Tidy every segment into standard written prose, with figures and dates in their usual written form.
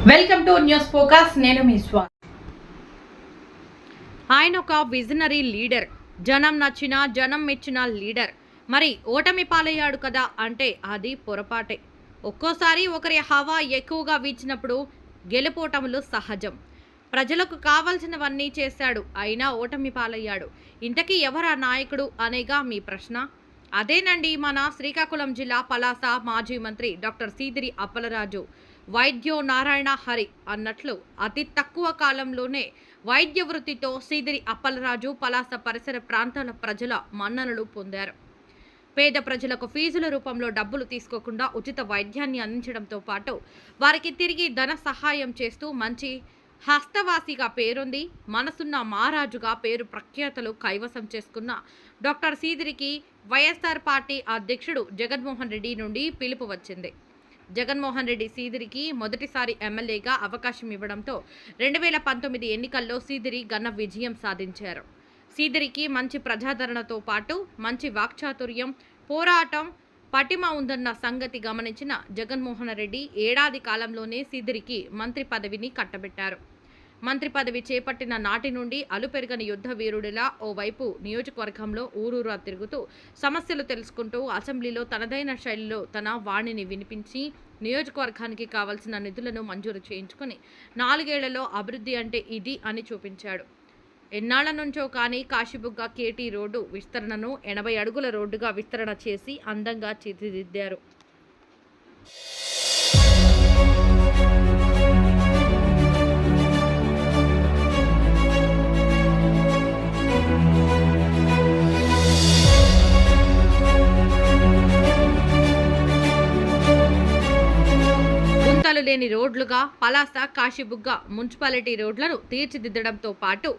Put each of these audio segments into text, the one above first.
Welcome to news focus. నేను మీ స్వాతి. ఆయన ఒక విజనరీ లీడర్, జనం నచ్చిన జనం మెచ్చిన లీడర్. మరి ఓటమి పాలయ్యాడు కదా అంటే అది పొరపాటే. ఒక్కోసారి ఒకరి హవా ఎక్కువగా వీచినప్పుడు గెలుపోటములు సహజం. ప్రజలకు కావాల్సినవన్నీ చేశాడు, అయినా ఓటమి పాలయ్యాడు. ఇంతకీ ఎవరా నాయకుడు అనేగా మీ ప్రశ్న. అదేనండి మన శ్రీకాకుళం జిల్లా పలాస మాజీ మంత్రి డాక్టర్ సీదిరి అప్పలరాజు. వైద్యో నారాయణ హరి అన్నట్లు అతి తక్కువ కాలంలోనే వైద్య వృత్తితో సీదిరి అప్పలరాజు పలాస పరిసర ప్రాంతాల ప్రజల మన్ననలు పొందారు. పేద ప్రజలకు ఫీజుల రూపంలో డబ్బులు తీసుకోకుండా ఉచిత వైద్యాన్ని అందించడంతో పాటు వారికి తిరిగి ధన సహాయం చేస్తూ మంచి హస్తవాసిగా పేరొంది మనసున్న మహారాజుగా పేరు ప్రఖ్యాతలు కైవసం చేసుకున్న డాక్టర్ సీదిరికి వైఎస్ఆర్ పార్టీ అధ్యక్షుడు జగన్మోహన్ రెడ్డి నుండి పిలుపు వచ్చింది. జగన్మోహన్ రెడ్డి సీదిరికి మొదటిసారి ఎమ్మెల్యేగా అవకాశం ఇవ్వడంతో 2019 ఎన్నికల్లో సీదిరి ఘన విజయం సాధించారు. సీదిరికి మంచి ప్రజాదరణతో పాటు మంచి వాక్చాతుర్యం, పోరాటం, పటిమ ఉందన్న సంగతి గమనించిన జగన్మోహన్ రెడ్డి ఏడాది కాలంలోనే సీదిరికి మంత్రి పదవిని కట్టబెట్టారు. మంత్రి పదవి చేపట్టిన నాటి నుండి అలుపెరగని యుద్ధ వీరుడిలా ఓవైపు నియోజకవర్గంలో ఊరూరా తిరుగుతూ సమస్యలు తెలుసుకుంటూ అసెంబ్లీలో తనదైన శైలిలో తన వాణిని వినిపించి నియోజకవర్గానికి కావలసిన నిధులను మంజూరు చేయించుకుని 4 ఏళ్లలో అభివృద్ధి అంటే ఇది అని చూపించాడు. ఎన్నాళ్ల నుంచో కానీ కాశీబుగ్గ కేటీ రోడ్డు విస్తరణను 80 అడుగుల రోడ్డుగా విస్తరణ చేసి అందంగా తీర్చిదిద్దారు. లేని రోడ్లుగా పలాస కాశీబుగ్గ మున్సిపాలిటీ రోడ్లను తీర్చిదిద్దడంతో పాటు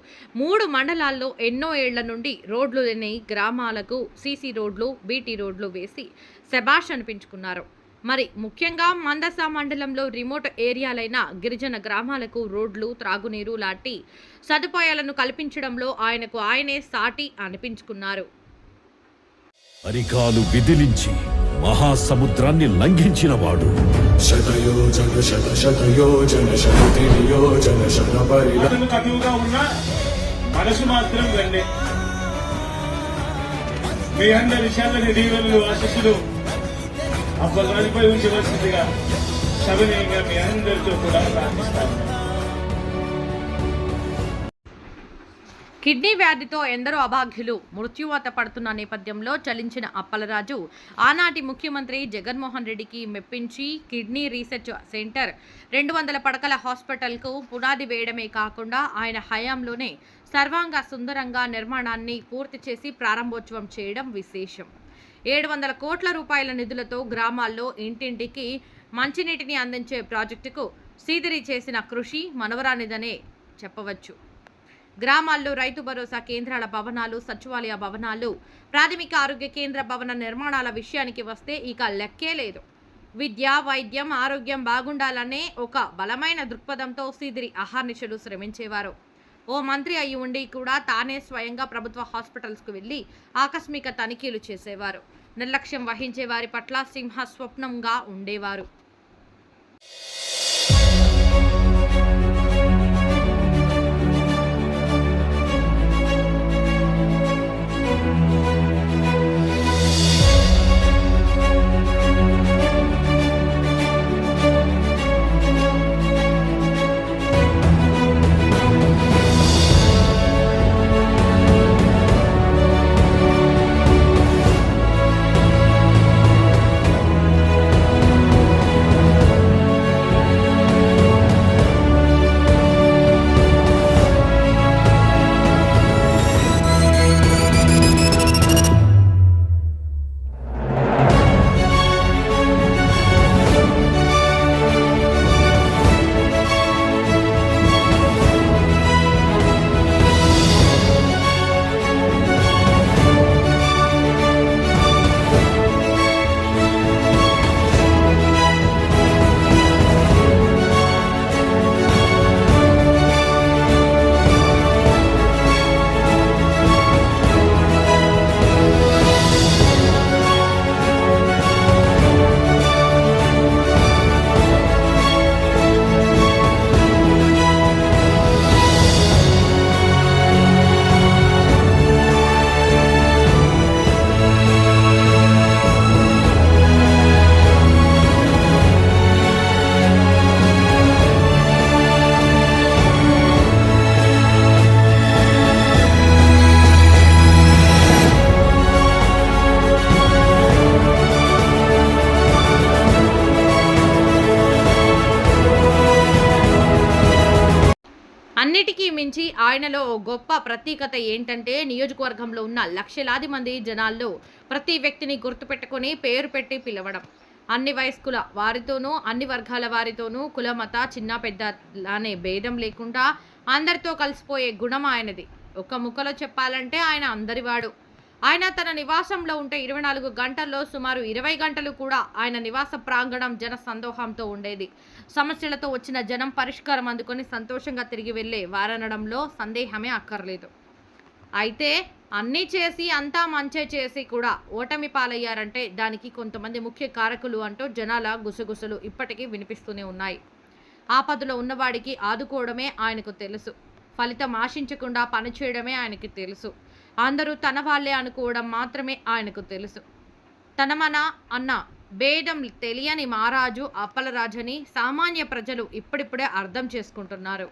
3 మండలాల్లో ఎన్నో ఏళ్ల నుండి రోడ్లు లేని గ్రామాలకు సీసీ రోడ్లు, బీటీ రోడ్లు వేసి శభాష్ అనిపించుకున్నారు. మరి ముఖ్యంగా మందస మండలంలో రిమోట్ ఏరియాలైన గిరిజన గ్రామాలకు రోడ్లు, త్రాగునీరు లాంటి సదుపాయాలను కల్పించడంలో ఆయనకు ఆయనే సాటి అనిపించుకున్నారు. అరికాలు విదిలించి మహాసముద్రాన్ని లంఘించినవాడు. శతయోజన శత శతయోజన శతయోజన శత కటువుగా ఉన్న మనసు మాత్రం రండి. మీ అందరి శాలని దీవెనలు ఆశీస్సులు అబ్బగారిపై ఉంచవలసిందిగా సవినయంగా మీ అందరితో కూడా ప్రార్థిస్తాను. కిడ్నీ వ్యాధితో ఎందరో అభాగ్యులు మృత్యువాత పడుతున్న నేపథ్యంలో చలించిన అప్పలరాజు ఆనాటి ముఖ్యమంత్రి జగన్మోహన్ రెడ్డికి మెప్పించి కిడ్నీ రీసెర్చ్ సెంటర్ 200 పడకల హాస్పిటల్కు పునాది వేయడమే కాకుండా ఆయన హయాంలోనే సర్వాంగ సుందరంగా నిర్మాణాన్ని పూర్తి చేసి ప్రారంభోత్సవం చేయడం విశేషం. 700 కోట్ల రూపాయల నిధులతో గ్రామాల్లో ఇంటింటికి మంచినీటిని అందించే ప్రాజెక్టుకు సీదిరి చేసిన కృషి మనవరానిదనే చెప్పవచ్చు. గ్రామాల్లో రైతు భరోసా కేంద్రాల భవనాలు, సచివాలయ భవనాలు, ప్రాథమిక ఆరోగ్య కేంద్ర భవన నిర్మాణాల విషయానికి వస్తే ఇక లెక్కే లేదు. విద్య, వైద్యం, ఆరోగ్యం బాగుండాలనే ఒక బలమైన దృక్పథంతో సీదిరి అహర్నిశలు శ్రమించేవారు. ఓ మంత్రి అయి ఉండి కూడా తానే స్వయంగా ప్రభుత్వ హాస్పిటల్స్కు వెళ్లి ఆకస్మిక తనిఖీలు చేసేవారు. నిర్లక్ష్యం వహించే వారి పట్ల సింహ స్వప్నంగా ఉండేవారు. అన్నిటికీ మించి ఆయనలో ఓ గొప్ప ప్రత్యేకత ఏంటంటే నియోజకవర్గంలో ఉన్న లక్షలాది మంది జనాల్లో ప్రతి వ్యక్తిని గుర్తుపెట్టుకొని పేరు పెట్టి పిలవడం. అన్ని వయస్కుల వారితోనూ అన్ని వర్గాల వారితోనూ కుల మత చిన్న పెద్ద అనే భేదం లేకుండా అందరితో కలిసిపోయే గుణం ఆయనది. ఒక్క ముక్కలో చెప్పాలంటే ఆయన అందరివాడు. ఆయన తన నివాసంలో ఉంటే 24 గంటల్లో సుమారు 20 గంటలు కూడా ఆయన నివాస ప్రాంగణం జన సందోహంతో ఉండేది. సమస్యలతో వచ్చిన జనం పరిష్కారం అందుకొని సంతోషంగా తిరిగి వెళ్లే వారనడంలో సందేహమే అక్కర్లేదు. అయితే అన్నీ చేసి అంతా మంచే చేసి కూడా ఓటమి పాలయ్యారంటే దానికి కొంతమంది ముఖ్య కారకులు అంటూ జనాల గుసగుసలు ఇప్పటికీ వినిపిస్తూనే ఉన్నాయి. ఆపదలో ఉన్నవాడికి ఆదుకోవడమే ఆయనకు తెలుసు. ఫలితం ఆశించకుండా పనిచేయడమే ఆయనకి తెలుసు. అందరూ తన వాళ్ళే అనుకోవడం మాత్రమే ఆయనకు తెలుసు. తనమన అన్న భేదం తెలియని మహారాజు అప్పలరాజని సామాన్య ప్రజలు ఇప్పుడిప్పుడే అర్థం చేసుకుంటున్నారు.